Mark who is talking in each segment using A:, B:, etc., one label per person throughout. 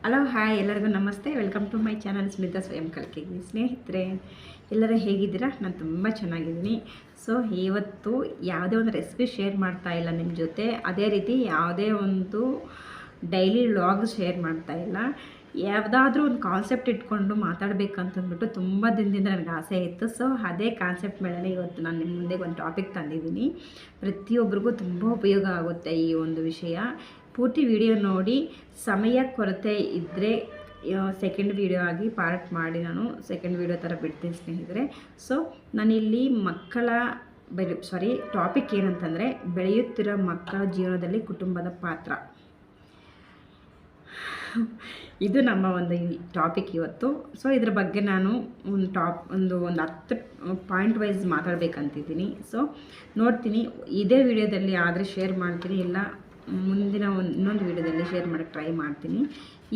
A: Hello hi ಎಲ್ಲರಿಗೂ ನಮಸ್ತೆ. Welcome to my channel Smitha ಸ್ವಯಂ ಕಲಿಕೆಗೆ. ಸ್ನೇಹಿತರೆ ಎಲ್ಲರೂ ಹೇಗಿದ್ದೀರಾ? ನಾನು ತುಂಬ ಚೆನ್ನಾಗಿದ್ದೀನಿ. ಸೊ ಇವತ್ತು ಯಾವುದೇ ಒಂದು ರೆಸಿಪಿ ಶೇರ್ ಮಾಡ್ತಾ ಇಲ್ಲ ನಿಮ್ಮ ಜೊತೆ, ಅದೇ ರೀತಿ ಯಾವುದೇ ಒಂದು ಡೈಲಿ ವ್ಲಾಗ್ ಶೇರ್ ಮಾಡ್ತಾ ಇಲ್ಲ. ಯಾವುದಾದ್ರೂ ಒಂದು ಕಾನ್ಸೆಪ್ಟ್ ಇಟ್ಕೊಂಡು ಮಾತಾಡಬೇಕಂತಂದ್ಬಿಟ್ಟು ತುಂಬ ದಿನದಿಂದ ನನಗೆ ಆಸೆ ಇತ್ತು. ಸೊ ಅದೇ ಕಾನ್ಸೆಪ್ಟ್ ಮೇಲೆ ಇವತ್ತು ನಾನು ನಿಮ್ಮ ಮುಂದೆ ಒಂದು ಟಾಪಿಕ್ ತಂದಿದ್ದೀನಿ. ಪ್ರತಿಯೊಬ್ಬರಿಗೂ ತುಂಬ ಉಪಯೋಗ ಆಗುತ್ತೆ ಈ ಒಂದು ವಿಷಯ. ಪೂರ್ತಿ ವಿಡಿಯೋ ನೋಡಿ. ಸಮಯ ಕೊರತೆ ಇದ್ದರೆ ಸೆಕೆಂಡ್ ವಿಡಿಯೋ ಆಗಿ ಪಾರ್ಟ್ ಮಾಡಿ ನಾನು ಸೆಕೆಂಡ್ ವಿಡಿಯೋ ಥರ ಬಿಡ್ತೀನಿ ಸ್ನೇಹಿತರೆ. ಸೊ ನಾನಿಲ್ಲಿ ಟಾಪಿಕ್ ಏನಂತಂದರೆ ಬೆಳೆಯುತ್ತಿರೋ ಮಕ್ಕಳ ಜೀವನದಲ್ಲಿ ಕುಟುಂಬದ ಪಾತ್ರ. ಇದು ನಮ್ಮ ಒಂದು ಟಾಪಿಕ್ ಇವತ್ತು. ಸೊ ಇದ್ರ ಬಗ್ಗೆ ನಾನು ಒಂದು 10 ಪಾಯಿಂಟ್ ವೈಸ್ ಮಾತಾಡಬೇಕಂತಿದ್ದೀನಿ. ಸೊ ನೋಡ್ತೀನಿ, ಇದೇ ವಿಡಿಯೋದಲ್ಲಿ ಆದರೆ ಶೇರ್ ಮಾಡ್ತೀನಿ, ಇಲ್ಲ ಮುಂದಿನ ಇನ್ನೊಂದು ವಿಡಿಯೋದಲ್ಲಿ ಶೇರ್ ಮಾಡೋಕ್ಕೆ ಟ್ರೈ ಮಾಡ್ತೀನಿ.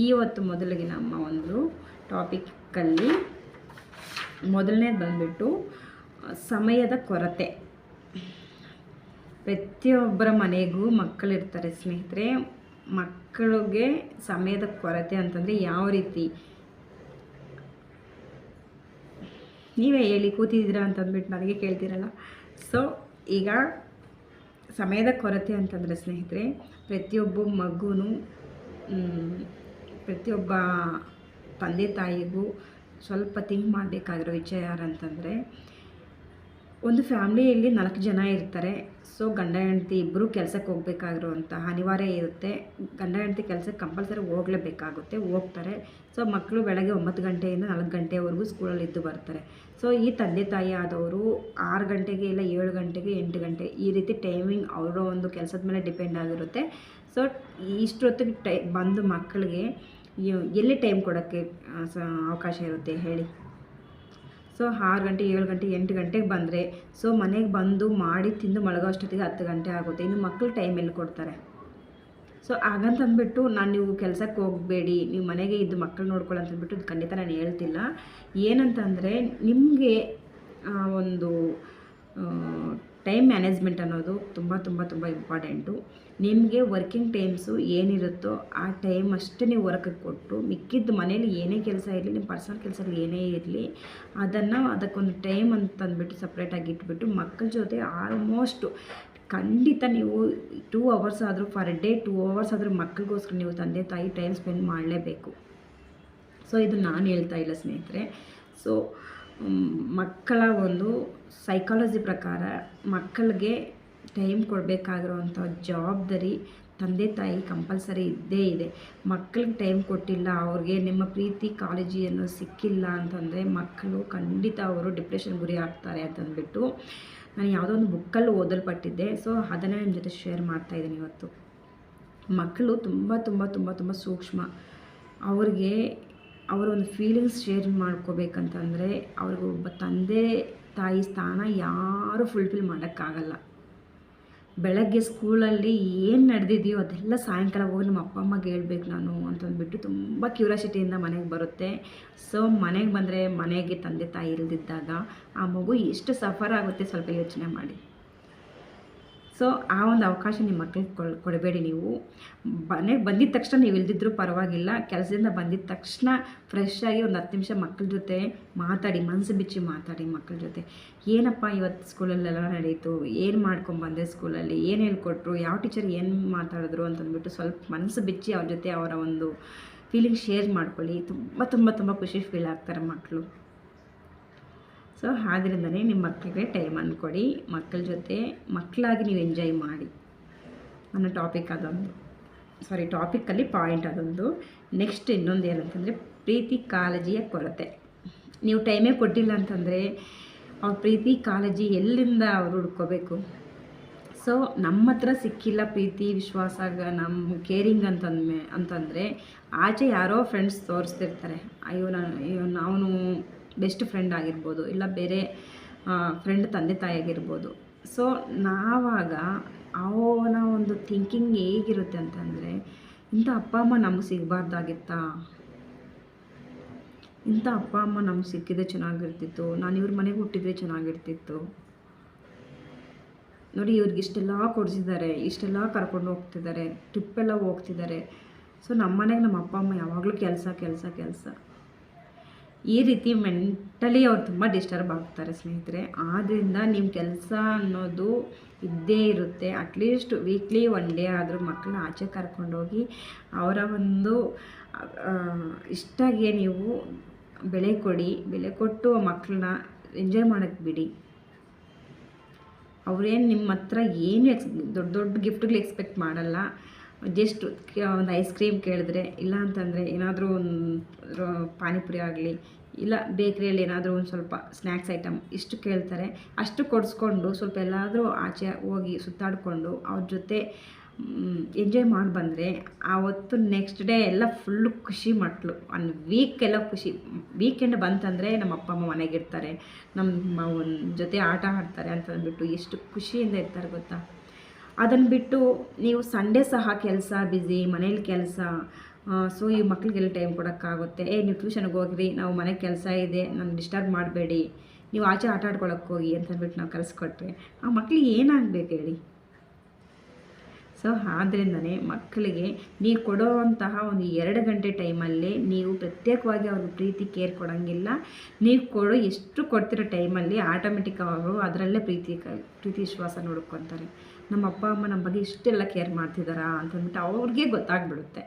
A: ಇವತ್ತು ಮೊದಲಿಗೆ ನಮ್ಮ ಒಂದು ಟಾಪಿಕ್ಕಲ್ಲಿ ಮೊದಲನೇದು ಬಂದುಬಿಟ್ಟು ಸಮಯದ ಕೊರತೆ. ಪ್ರತಿಯೊಬ್ಬರ ಮನೆಗೂ ಮಕ್ಕಳಿರ್ತಾರೆ ಸ್ನೇಹಿತರೆ. ಮಕ್ಕಳಿಗೆ ಸಮಯದ ಕೊರತೆ ಅಂತಂದರೆ ಯಾವ ರೀತಿ? ನೀವೇ ಹೇಳಿ, ಕೂತಿದ್ದೀರಾ ಅಂತಂದ್ಬಿಟ್ಟು ನನಗೆ ಕೇಳ್ತೀರಲ್ಲ. ಸೊ ಈಗ ಸಮಯದ ಕೊರತೆ ಅಂತಂದರೆ ಸ್ನೇಹಿತರೆ, ಪ್ರತಿಯೊಬ್ಬ ಮಗುನೂ ಪ್ರತಿಯೊಬ್ಬ ತಂದೆ ತಾಯಿಗೂ ಸ್ವಲ್ಪ ಥಿಂಕ್ ಮಾಡಬೇಕಾಗಿರೋ ವಿಷಯ ಯಾರಂತಂದರೆ, ಒಂದು ಫ್ಯಾಮ್ಲಿಯಲ್ಲಿ 4 ಜನ ಇರ್ತಾರೆ. ಸೊ ಗಂಡ ಹೆಂಡತಿ ಇಬ್ಬರು ಕೆಲಸಕ್ಕೆ ಹೋಗಬೇಕಾಗಿರುವಂಥ ಅನಿವಾರ್ಯ ಇರುತ್ತೆ. ಗಂಡ ಹೆಂಡತಿ ಕೆಲಸಕ್ಕೆ ಕಂಪಲ್ಸರಿ ಹೋಗಲೇಬೇಕಾಗುತ್ತೆ, ಹೋಗ್ತಾರೆ. ಸೊ ಮಕ್ಕಳು ಬೆಳಗ್ಗೆ 9 ಗಂಟೆಯಿಂದ 4 ಗಂಟೆವರೆಗೂ ಸ್ಕೂಲಲ್ಲಿ ಇದ್ದು ಬರ್ತಾರೆ. ಸೊ ಈ ತಂದೆ ತಾಯಿ ಆದವರು 6 ಗಂಟೆಗೆ ಇಲ್ಲ 7 ಗಂಟೆಗೆ 8 ಗಂಟೆ ಈ ರೀತಿ ಟೈಮಿಂಗ್ ಅವರ ಒಂದು ಕೆಲಸದ ಮೇಲೆ ಡಿಪೆಂಡ್ ಆಗಿರುತ್ತೆ. ಸೊ ಇಷ್ಟೊತ್ತಿಗೆ ಬಂದು ಮಕ್ಕಳಿಗೆ ಎಲ್ಲಿ ಟೈಮ್ ಕೊಡೋಕ್ಕೆ ಅವಕಾಶ ಇರುತ್ತೆ ಹೇಳಿ? ಸೊ 6 ಗಂಟೆ 7 ಗಂಟೆ 8 ಗಂಟೆಗೆ ಬಂದರೆ ಸೊ ಮನೆಗೆ ಬಂದು ಮಾಡಿ ತಿಂದು ಮಲಗೋ ಅಷ್ಟೊತ್ತಿಗೆ 10 ಗಂಟೆ ಆಗುತ್ತೆ. ಇನ್ನು ಮಕ್ಕಳು ಟೈಮ್ ಎಲ್ಲಿ ಕೊಡ್ತಾರೆ? ಸೊ ಹಾಗಂತಂದ್ಬಿಟ್ಟು ನೀವು ಕೆಲಸಕ್ಕೆ ಹೋಗಬೇಡಿ, ನೀವು ಮನೆಗೆ ಇದ್ದು ಮಕ್ಕಳು ನೋಡ್ಕೊಳ್ಳಿ ಅಂತಂದ್ಬಿಟ್ಟು ಇದು ಖಂಡಿತ ನಾನು ಹೇಳ್ತಿಲ್ಲ. ಏನಂತಂದರೆ ನಿಮಗೆ ಒಂದು ಟೈಮ್ ಮ್ಯಾನೇಜ್ಮೆಂಟ್ ಅನ್ನೋದು ತುಂಬ ತುಂಬ ತುಂಬ ಇಂಪಾರ್ಟೆಂಟು. ನಿಮಗೆ ವರ್ಕಿಂಗ್ ಟೈಮ್ಸು ಏನಿರುತ್ತೋ ಆ ಟೈಮ್ ಅಷ್ಟೇ ನೀವು ವರ್ಕಿಗೆ ಕೊಟ್ಟು, ಮಿಕ್ಕಿದ್ದು ಮನೇಲಿ ಏನೇ ಕೆಲಸ ಇರಲಿ, ನಿಮ್ಮ ಪರ್ಸನಲ್ ಕೆಲಸಗಳು ಏನೇ ಇರಲಿ, ಅದಕ್ಕೊಂದು ಟೈಮ್ ಅಂತಂದ್ಬಿಟ್ಟು ಸಪ್ರೇಟಾಗಿ ಇಟ್ಬಿಟ್ಟು ಮಕ್ಕಳ ಜೊತೆ ಆಲ್ಮೋಸ್ಟು ಖಂಡಿತ ನೀವು 2 ಅವರ್ಸ್ ಆದರೂ ಪರ್ ಡೇ 2 ಅವರ್ಸ್ ಆದರೂ ಮಕ್ಕಳಿಗೋಸ್ಕರ ನೀವು ತಂದೆ ತಾಯಿ ಟೈಮ್ ಸ್ಪೆಂಡ್ ಮಾಡಲೇಬೇಕು. ಸೊ ಇದು ನಾನು ಹೇಳ್ತಾ ಇಲ್ಲ ಸ್ನೇಹಿತರೆ. ಸೊ ಮಕ್ಕಳ ಒಂದು ಸೈಕಾಲಜಿ ಪ್ರಕಾರ ಮಕ್ಕಳಿಗೆ ಟೈಮ್ ಕೊಡಬೇಕಾಗಿರೋವಂಥ ಜವಾಬ್ದಾರಿ ತಂದೆ ತಾಯಿ ಕಂಪಲ್ಸರಿ ಇದ್ದೇ ಇದೆ. ಮಕ್ಕಳಿಗೆ ಟೈಮ್ ಕೊಟ್ಟಿಲ್ಲ, ಅವ್ರಿಗೆ ನಿಮ್ಮ ಪ್ರೀತಿ ಕಾಳಜಿಯನ್ನು ಸಿಕ್ಕಿಲ್ಲ ಅಂತಂದರೆ ಮಕ್ಕಳು ಖಂಡಿತ ಅವರು ಡಿಪ್ರೆಷನ್ ಗುರಿ ಆಗ್ತಾರೆ ಅಂತಂದ್ಬಿಟ್ಟು ನಾನು ಯಾವುದೋ ಒಂದು ಬುಕ್ಕಲ್ಲಿ ಓದಲ್ಪಟ್ಟಿದ್ದೆ. ಸೊ ಅದನ್ನೇ ನಿಮ್ಮ ಜೊತೆ ಶೇರ್ ಮಾಡ್ತಾಯಿದ್ದೀನಿ ಇವತ್ತು. ಮಕ್ಕಳು ತುಂಬ ತುಂಬ ತುಂಬ ತುಂಬ ಸೂಕ್ಷ್ಮ. ಅವ್ರಿಗೆ ಅವರ ಒಂದು ಫೀಲಿಂಗ್ಸ್ ಶೇರ್ ಮಾಡ್ಕೋಬೇಕಂತಂದರೆ ಅವ್ರಿಗೆ ಒಬ್ಬ ತಂದೆ ತಾಯಿ ಸ್ಥಾನ ಯಾರೂ ಫುಲ್ಫಿಲ್ ಮಾಡೋಕ್ಕಾಗಲ್ಲ. ಬೆಳಗ್ಗೆ ಸ್ಕೂಲಲ್ಲಿ ಏನು ನಡೆದಿದೆಯೋ ಅದೆಲ್ಲ ಸಾಯಂಕಾಲ ಹೋಗಿ ನಮ್ಮ ಅಪ್ಪ ಅಮ್ಮಗೆ ಹೇಳ್ಬೇಕು ನಾನು ಅಂತಂದ್ಬಿಟ್ಟು ತುಂಬ ಕ್ಯೂರಿಯಾಸಿಟಿಯಿಂದ ಮನೆಗೆ ಬರುತ್ತೆ. ಸೊ ಮನೆಗೆ ಬಂದರೆ ಮನೆಗೆ ತಂದೆ ತಾಯಿ ಇಲ್ದಿದ್ದಾಗ ಆ ಮಗು ಎಷ್ಟು ಸಫರ್ ಆಗುತ್ತೆ ಸ್ವಲ್ಪ ಯೋಚನೆ ಮಾಡಿ. ಸೊ ಆ ಒಂದು ಅವಕಾಶ ನಿಮ್ಮ ಮಕ್ಕಳಿಗೆ ಕೊಡಬೇಡಿ. ನೀವು ಮನೆಗೆ ಬಂದಿದ್ದ ತಕ್ಷಣ ನೀವು ಇಲ್ದಿದ್ರೂ ಪರವಾಗಿಲ್ಲ, ಕೆಲಸದಿಂದ ಬಂದಿದ್ದ ತಕ್ಷಣ ಫ್ರೆಶ್ ಆಗಿ ಒಂದು 10 ನಿಮಿಷ ಮಕ್ಕಳ ಜೊತೆ ಮಾತಾಡಿ, ಮನಸ್ಸು ಬಿಚ್ಚಿ ಮಾತಾಡಿ ಮಕ್ಕಳ ಜೊತೆ. ಏನಪ್ಪ ಇವತ್ತು ಸ್ಕೂಲಲ್ಲೆಲ್ಲ ನಡೀತು, ಏನು ಮಾಡ್ಕೊಂಬಂದೆ ಸ್ಕೂಲಲ್ಲಿ, ಏನು ಹೇಳ್ಕೊಟ್ರು, ಯಾವ ಟೀಚರ್ ಏನು ಮಾತಾಡಿದ್ರು ಅಂತಂದ್ಬಿಟ್ಟು ಸ್ವಲ್ಪ ಮನಸ್ಸು ಬಿಚ್ಚಿ ಅವ್ರ ಜೊತೆ ಅವರ ಒಂದು ಫೀಲಿಂಗ್ ಶೇರ್ ಮಾಡ್ಕೊಳ್ಳಿ. ತುಂಬ ತುಂಬ ತುಂಬ ಖುಷಿ ಫೀಲ್ ಆಗ್ತಾರೆ ಮಕ್ಕಳು. ಸೊ ಆದ್ದರಿಂದನೇ ನಿಮ್ಮ ಮಕ್ಕಳಿಗೆ ಟೈಮನ್ನು ಕೊಡಿ, ಮಕ್ಕಳ ಜೊತೆ ಮಕ್ಕಳಾಗಿ ನೀವು ಎಂಜಾಯ್ ಮಾಡಿ ಅನ್ನೋ ಟಾಪಿಕ್ಕಲ್ಲಿ ಪಾಯಿಂಟ್ ಅದೊಂದು. ನೆಕ್ಸ್ಟ್ ಇನ್ನೊಂದು ಏನಂತಂದರೆ ಪ್ರೀತಿ ಕಾಳಜಿಯ ಕೊರತೆ. ನೀವು ಟೈಮೇ ಕೊಟ್ಟಿಲ್ಲ ಅಂತಂದರೆ ಅವ್ರ ಪ್ರೀತಿ ಕಾಳಜಿ ಎಲ್ಲಿಂದ ಅವರು ಹುಡ್ಕೋಬೇಕು? ಸೊ ನಮ್ಮ ಹತ್ರ ಸಿಕ್ಕಿಲ್ಲ ಪ್ರೀತಿ ವಿಶ್ವಾಸ, ನಮ್ಮ ಕೇರಿಂಗ್ ಅಂತಂದರೆ ಆಚೆ ಯಾರೋ ಫ್ರೆಂಡ್ಸ್ ತೋರಿಸ್ತಿರ್ತಾರೆ. ಅವನು ಬೆಸ್ಟ್ ಫ್ರೆಂಡ್ ಆಗಿರ್ಬೋದು, ಇಲ್ಲ ಬೇರೆ ಫ್ರೆಂಡ್ ತಂದೆ ತಾಯಿ ಆಗಿರ್ಬೋದು. ಸೊ ನಾವಾಗ ಅವನ ಒಂದು ಥಿಂಕಿಂಗ್ ಹೇಗಿರುತ್ತೆ ಅಂತಂದರೆ, ಇಂಥ ಅಪ್ಪ ಅಮ್ಮ ನಮಗೆ ಸಿಗಬಾರ್ದಾಗಿತ್ತಾ, ಇಂಥ ಅಪ್ಪ ಅಮ್ಮ ನಮ್ಗೆ ಸಿಕ್ಕಿದ್ರೆ ಚೆನ್ನಾಗಿರ್ತಿತ್ತು, ನಾನು ಇವ್ರ ಮನೆಗೆ ಹುಟ್ಟಿದ್ರೆ ಚೆನ್ನಾಗಿರ್ತಿತ್ತು, ನೋಡಿ ಇವ್ರಿಗೆ ಇಷ್ಟೆಲ್ಲ ಕೊಡಿಸಿದ್ದಾರೆ, ಇಷ್ಟೆಲ್ಲ ಕರ್ಕೊಂಡು ಹೋಗ್ತಿದ್ದಾರೆ, ಟ್ರಿಪ್ಪೆಲ್ಲ ಹೋಗ್ತಿದ್ದಾರೆ, ಸೊ ನಮ್ಮ ಮನೆಗೆ ನಮ್ಮ ಅಪ್ಪ ಅಮ್ಮ ಯಾವಾಗಲೂ ಕೆಲಸ ಕೆಲಸ ಕೆಲಸ, ಈ ರೀತಿ ಮೆಂಟಲಿ ಅವ್ರು ತುಂಬ ಡಿಸ್ಟರ್ಬ್ ಆಗ್ತಾರೆ ಸ್ನೇಹಿತರೆ. ಆದ್ದರಿಂದ ನಿಮ್ಮ ಕೆಲಸ ಅನ್ನೋದು ಇದ್ದೇ ಇರುತ್ತೆ. ಅಟ್ಲೀಸ್ಟ್ ವೀಕ್ಲಿ 1 ಡೇ ಆದರೂ ಮಕ್ಕಳನ್ನ ಆಚೆ ಕರ್ಕೊಂಡೋಗಿ ಅವರ ಒಂದು ಇಷ್ಟಾಗೆ ನೀವು ಬೆಲೆ ಕೊಡಿ. ಬೆಲೆ ಕೊಟ್ಟು ಮಕ್ಕಳನ್ನ ಎಂಜಾಯ್ ಮಾಡೋಕ್ಕೆ ಬಿಡಿ. ಅವರೇನು ನಿಮ್ಮ ಹತ್ರ ಏನು ದೊಡ್ಡ ದೊಡ್ಡ ಗಿಫ್ಟ್ಗಳು ಎಕ್ಸ್ಪೆಕ್ಟ್ ಮಾಡಲ್ಲ. ಜಸ್ಟ್ ಒಂದು ಐಸ್ ಕ್ರೀಮ್ ಕೇಳಿದ್ರೆ, ಇಲ್ಲ ಅಂತಂದರೆ ಏನಾದರೂ ಒಂದು ಪಾನಿಪುರಿ ಆಗಲಿ, ಇಲ್ಲ ಬೇಕ್ರಿಯಲ್ಲಿ ಏನಾದರೂ ಒಂದು ಸ್ವಲ್ಪ ಸ್ನ್ಯಾಕ್ಸ್ ಐಟಮ್ ಇಷ್ಟು ಕೇಳ್ತಾರೆ. ಅಷ್ಟು ಕೊಡಿಸ್ಕೊಂಡು ಸ್ವಲ್ಪ ಎಲ್ಲಾದರೂ ಆಚೆ ಹೋಗಿ ಸುತ್ತಾಡಿಕೊಂಡು ಅವ್ರ ಜೊತೆ ಎಂಜಾಯ್ ಮಾಡಿ ಬಂದರೆ ಆವತ್ತು ನೆಕ್ಸ್ಟ್ ಡೇ ಎಲ್ಲ ಫುಲ್ಲು ಖುಷಿ. ಮಕ್ಕಳು ಒಂದು ವೀಕೆಲ್ಲ ಖುಷಿ. ವೀಕೆಂಡ್ ಬಂತಂದರೆ ನಮ್ಮ ಅಪ್ಪ ಅಮ್ಮ ಮನೆಗಿರ್ತಾರೆ, ನಮ್ಮ ಒಂದು ಜೊತೆ ಆಟ ಆಡ್ತಾರೆ ಅಂತಂದ್ಬಿಟ್ಟು ಎಷ್ಟು ಖುಷಿಯಿಂದ ಇರ್ತಾರೆ ಗೊತ್ತಾ. ಅದನ್ನು ಬಿಟ್ಟು ನೀವು ಸಂಡೇ ಸಹ ಕೆಲಸ ಬ್ಯುಸಿ, ಮನೇಲಿ ಕೆಲಸ, ಸೊ ಈ ಮಕ್ಳಿಗೆಲ್ಲ ಟೈಮ್ ಕೊಡೋಕ್ಕಾಗುತ್ತೆ. ನೀವು ಟ್ಯೂಷನ್ಗೆ ಹೋಗ್ರಿ, ನಾವು ಮನೆಗೆ ಕೆಲಸ ಇದೆ, ನಾನು ಡಿಸ್ಟರ್ಬ್ ಮಾಡಬೇಡಿ, ನೀವು ಆಚೆ ಆಟ ಆಡ್ಕೊಳಕ್ಕೆ ಹೋಗಿ ಅಂತಂದ್ಬಿಟ್ಟು ನಾವು ಕಲಿಸ್ಕೊಟ್ರೆ ಆ ಮಕ್ಳಿಗೆ ಏನಾಗಬೇಕು ಹೇಳಿ. ಸೊ ಆದ್ದರಿಂದನೇ ಮಕ್ಕಳಿಗೆ ನೀವು ಕೊಡೋವಂತಹ ಒಂದು 2 ಗಂಟೆ ಟೈಮಲ್ಲಿ ನೀವು ಪ್ರತ್ಯೇಕವಾಗಿ ಅವ್ರಿಗೆ ಪ್ರೀತಿ ಕೇರ್ ಕೊಡೋಂಗಿಲ್ಲ. ನೀವು ಎಷ್ಟು ಕೊಡ್ತಿರೋ ಟೈಮಲ್ಲಿ ಆಟೋಮೆಟಿಕ್ ಅವರು ಅದರಲ್ಲೇ ಪ್ರೀತಿ ವಿಶ್ವಾಸ ನೋಡ್ಕೊತಾರೆ. ನಮ್ಮ ಅಪ್ಪ ಅಮ್ಮ ನಮ್ಮ ಬಗ್ಗೆ ಇಷ್ಟೆಲ್ಲ ಕೇರ್ ಮಾಡ್ತಿದ್ದಾರಾ ಅಂತಂದ್ಬಿಟ್ಟು ಅವ್ರಿಗೆ ಗೊತ್ತಾಗ್ಬಿಡುತ್ತೆ.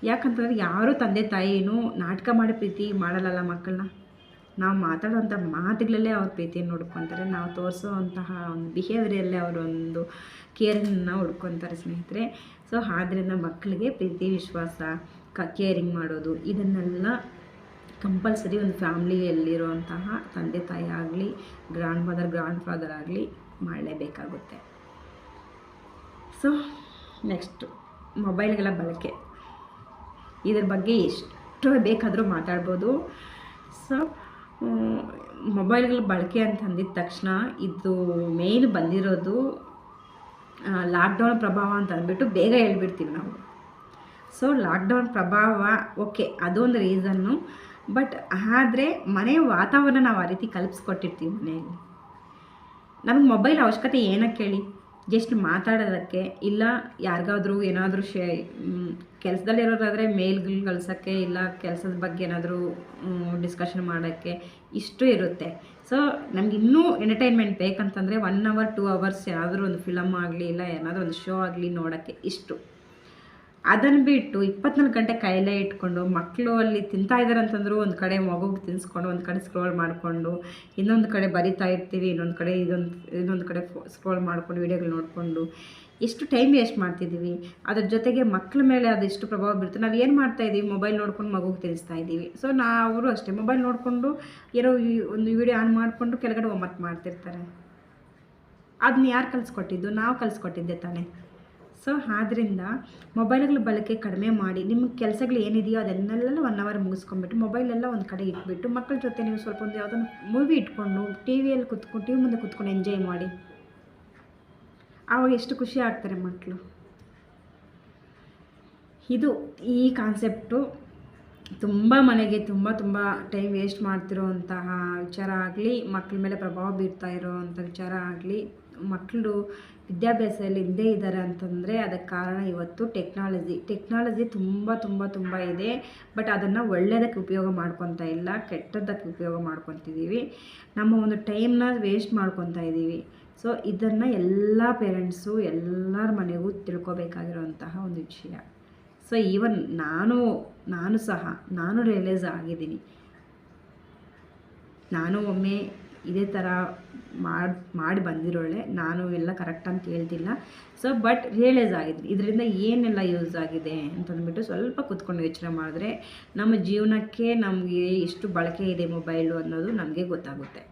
A: ಯಾಕಂತಂದರೆ ಯಾರೂ ತಂದೆ ತಾಯಿನೂ ನಾಟಕ ಮಾಡಿ ಪ್ರೀತಿ ಮಾಡಲ್ಲ ಮಕ್ಕಳನ್ನ. ನಾವು ಮಾತಾಡೋವಂಥ ಮಾತುಗಳಲ್ಲೇ ಅವ್ರ ಪ್ರೀತಿಯನ್ನು ಹುಡ್ಕೊತಾರೆ. ನಾವು ತೋರಿಸೋವಂತಹ ಒಂದು ಬಿಹೇವಿಯರಲ್ಲೇ ಅವರೊಂದು ಕೇರನ್ನು ಹುಡ್ಕೊತಾರೆ ಸ್ನೇಹಿತರೆ. ಸೊ ಆದ್ದರಿಂದ ಮಕ್ಕಳಿಗೆ ಪ್ರೀತಿ ವಿಶ್ವಾಸ ಕೇರಿಂಗ್ ಮಾಡೋದು ಇದನ್ನೆಲ್ಲ ಕಂಪಲ್ಸರಿ ಒಂದು ಫ್ಯಾಮ್ಲಿಯಲ್ಲಿರುವಂತಹ ತಂದೆ ತಾಯಿ ಆಗಲಿ, ಗ್ರ್ಯಾಂಡ್ ಮದರ್ ಗ್ರ್ಯಾಂಡ್ ಫಾದರ್ ಆಗಲಿ ಮಾಡಲೇಬೇಕಾಗುತ್ತೆ. ಸೊ ನೆಕ್ಸ್ಟು ಮೊಬೈಲ್ಗಳ ಬಳಕೆ, ಇದ್ರ ಬಗ್ಗೆ ಎಷ್ಟು ಬೇಕಾದರೂ ಮಾತಾಡ್ಬೋದು. ಸೊ ಮೊಬೈಲ್ಗಳ ಬಳಕೆ ಅಂತ ಅಂದಿದ ತಕ್ಷಣ ಇದು ಮೇನ್ ಬಂದಿರೋದು ಲಾಕ್ಡೌನ್ ಪ್ರಭಾವ ಅಂತ ಅಂದ್ಬಿಟ್ಟು ಬೇಗ ಹೇಳ್ಬಿಡ್ತೀವಿ ನಾವು. ಸೊ ಲಾಕ್ಡೌನ್ ಪ್ರಭಾವ ಓಕೆ, ಅದೊಂದು ರೀಸನ್ನು. ಬಟ್ ಆದರೆ ಮನೆ ವಾತಾವರಣ ನಾವು ಆ ರೀತಿ ಕಲ್ಪಿಸ್ಕೊಟ್ಟಿರ್ತೀವಿ ಮನೆಯಲ್ಲಿ. ನಮಗೆ ಮೊಬೈಲ್ ಅವಶ್ಯಕತೆ ಏನಕ್ಕೆ ಹೇಳಿ? ಜಸ್ಟ್ ಮಾತಾಡೋದಕ್ಕೆ, ಇಲ್ಲ ಯಾರಿಗಾದ್ರೂ ಏನಾದರೂ ಕೆಲಸದಲ್ಲಿರೋರಾದರೆ ಮೇಲ್ಗಳು ಕಳ್ಸೋಕ್ಕೆ, ಇಲ್ಲ ಕೆಲಸದ ಬಗ್ಗೆ ಏನಾದರೂ ಡಿಸ್ಕಷನ್ ಮಾಡೋಕ್ಕೆ ಇಷ್ಟು ಇರುತ್ತೆ. ಸೊ ನಮ್ಗೆ ಇನ್ನೂ ಎಂಟರ್ಟೈನ್ಮೆಂಟ್ ಬೇಕಂತಂದರೆ 1 hour 2 hours ಯಾವುದಾದ್ರೂ ಒಂದು ಫಿಲಮ್ ಆಗಲಿ, ಇಲ್ಲ ಏನಾದರೂ ಒಂದು ಶೋ ಆಗಲಿ ನೋಡೋಕ್ಕೆ ಇಷ್ಟು. ಅದನ್ನು ಬಿಟ್ಟು 24 ಗಂಟೆ ಕೈಯಲ್ಲೇ ಇಟ್ಕೊಂಡು ಮಕ್ಕಳು ಅಲ್ಲಿ ತಿಂತಾ ಇದ್ದಾರೆ ಅಂತಂದರೂ ಒಂದು ಕಡೆ ಮಗುಗೆ ತಿನ್ನಿಸ್ಕೊಂಡು ಒಂದು ಕಡೆ ಸ್ಕ್ರೋಲ್ ಮಾಡಿಕೊಂಡು, ಇನ್ನೊಂದು ಕಡೆ ಬರಿತಾ ಇರ್ತೀವಿ, ಇನ್ನೊಂದು ಕಡೆ ಇನ್ನೊಂದು ಕಡೆ ಸ್ಕ್ರೋಲ್ ಮಾಡಿಕೊಂಡು ವೀಡಿಯೋಗಳು ನೋಡಿಕೊಂಡು ಎಷ್ಟು ಟೈಮ್ ವೇಸ್ಟ್ ಮಾಡ್ತಿದ್ದೀವಿ. ಅದ್ರ ಜೊತೆಗೆ ಮಕ್ಕಳ ಮೇಲೆ ಅದೆಷ್ಟು ಪ್ರಭಾವ ಬೀರುತ್ತೆ. ನಾವು ಏನು ಮಾಡ್ತಾಯಿದ್ದೀವಿ, ಮೊಬೈಲ್ ನೋಡ್ಕೊಂಡು ಮಗುಗೆ ತಿನ್ನಿಸ್ತಾ ಇದ್ದೀವಿ. ಸೊ ಅವರು ಅಷ್ಟೇ ಮೊಬೈಲ್ ನೋಡಿಕೊಂಡು ಏನೋ ಒಂದು ವೀಡಿಯೋ ಆನ್ ಮಾಡಿಕೊಂಡು ಕೆಳಗಡೆ ಹೋಮ್ವರ್ಕ್ ಮಾಡ್ತಿರ್ತಾರೆ. ಅದನ್ನ ಯಾರು ಕಲಿಸ್ಕೊಟ್ಟಿದ್ದು? ನಾವು ಕಲಿಸ್ಕೊಟ್ಟಿದ್ದೆ ತಾನೇ. ಸೊ ಆದ್ದರಿಂದ ಮೊಬೈಲ್ಗಳ ಬಳಕೆ ಕಡಿಮೆ ಮಾಡಿ, ನಿಮಗೆ ಕೆಲಸಗಳು ಏನಿದೆಯೋ ಅದನ್ನೆಲ್ಲ 1 hour ಮುಗಿಸ್ಕೊಂಡ್ಬಿಟ್ಟು ಮೊಬೈಲೆಲ್ಲ ಒಂದು ಕಡೆ ಇಟ್ಬಿಟ್ಟು ಮಕ್ಕಳ ಜೊತೆ ನೀವು ಸ್ವಲ್ಪ ಒಂದು ಯಾವುದೋ ಮೂವಿ ಇಟ್ಕೊಂಡು ಟಿ ವಿ ಮುಂದೆ ಕೂತ್ಕೊಂಡು ಎಂಜಾಯ್ ಮಾಡಿ. ಆವಾಗ ಎಷ್ಟು ಖುಷಿ ಆಗ್ತಾರೆ ಮಕ್ಕಳು. ಇದು ಈ ಕಾನ್ಸೆಪ್ಟು ತುಂಬ ಮನೆಗೆ ತುಂಬ ಟೈಮ್ ವೇಸ್ಟ್ ಮಾಡ್ತಿರೋವಂತಹ ವಿಚಾರ ಆಗಲಿ, ಮಕ್ಕಳ ಮೇಲೆ ಪ್ರಭಾವ ಬೀರ್ತಾ ಇರೋವಂಥ ವಿಚಾರ ಆಗಲಿ, ಮಕ್ಕಳು ವಿದ್ಯಾಭ್ಯಾಸದಲ್ಲಿ ಹಿಂದೆ ಇದ್ದಾರೆ ಅಂತಂದರೆ ಅದಕ್ಕೆ ಕಾರಣ ಇವತ್ತು ಟೆಕ್ನಾಲಜಿ ತುಂಬ ಇದೆ. ಬಟ್ ಅದನ್ನು ಒಳ್ಳೆಯದಕ್ಕೆ ಉಪಯೋಗ ಮಾಡ್ಕೊತಾ ಇಲ್ಲ, ಕೆಟ್ಟದ್ದಕ್ಕೆ ಉಪಯೋಗ ಮಾಡ್ಕೊತಿದ್ದೀವಿ. ನಮ್ಮ ಒಂದು ಟೈಮ್ನ ವೇಸ್ಟ್ ಮಾಡ್ಕೊತಾ ಇದ್ದೀವಿ. ಸೊ ಇದನ್ನು ಎಲ್ಲ ಪೇರೆಂಟ್ಸು ಎಲ್ಲರ ಮನೆಗೂ ತಿಳ್ಕೊಬೇಕಾಗಿರೋಂತಹ ಒಂದು ವಿಷಯ. ಸೊ ಈವನ್ ನಾನು ಸಹ ರಿಯಲೈಸ್ ಆಗಿದ್ದೀನಿ. ನಾನು ಒಮ್ಮೆ ಇದೇ ಥರ ಮಾಡಿ ಬಂದಿರೋಳೆ. ನಾನು ಎಲ್ಲ ಕರೆಕ್ಟ್ ಅಂತ ಹೇಳ್ತಿಲ್ಲ. ಸೊ ಬಟ್ ರಿಯಲೈಸ್ ಆಗಿದ್ದೀನಿ, ಇದರಿಂದ ಏನೆಲ್ಲ ಯೂಸ್ ಆಗಿದೆ ಅಂತಂದ್ಬಿಟ್ಟು ಸ್ವಲ್ಪ ಕೂತ್ಕೊಂಡು ಯೋಚನೆ ಮಾಡಿದ್ರೆ ನಮ್ಮ ಜೀವನಕ್ಕೆ ನಮಗೆ ಎಷ್ಟು ಬಳಕೆ ಇದೆ ಮೊಬೈಲು ಅನ್ನೋದು ನಮಗೆ ಗೊತ್ತಾಗುತ್ತೆ.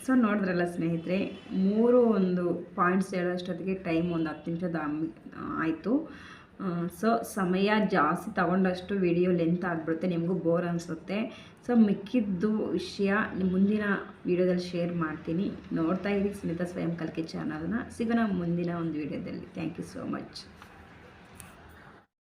A: ಸೊ ನೋಡಿದ್ರಲ್ಲ ಸ್ನೇಹಿತರೆ, 3 ಪಾಯಿಂಟ್ಸ್ ಹೇಳೋಷ್ಟೊತ್ತಿಗೆ ಟೈಮ್ ಒಂದು 10 ನಿಮಿಷದ ಆಯಿತು. ಸೊ ಸಮಯ ಜಾಸ್ತಿ ತಗೊಂಡಷ್ಟು ವಿಡಿಯೋ ಲೆಂತ್ ಆಗಿಬಿಡುತ್ತೆ, ನಿಮಗೂ ಬೋರ್ ಅನಿಸುತ್ತೆ. ಸೊ ಮಿಕ್ಕಿದ್ದು ವಿಷಯ ಮುಂದಿನ ವಿಡಿಯೋದಲ್ಲಿ ಶೇರ್ ಮಾಡ್ತೀನಿ. ನೋಡ್ತಾ ಇರಿ ಸ್ಮಿತಾ ಸ್ವಯಂ ಕಲಿಕೆ ಚಾನಲ್ನ. ಸಿಗೋಣ ಮುಂದಿನ ಒಂದು ವಿಡಿಯೋದಲ್ಲಿ. Thank you so much.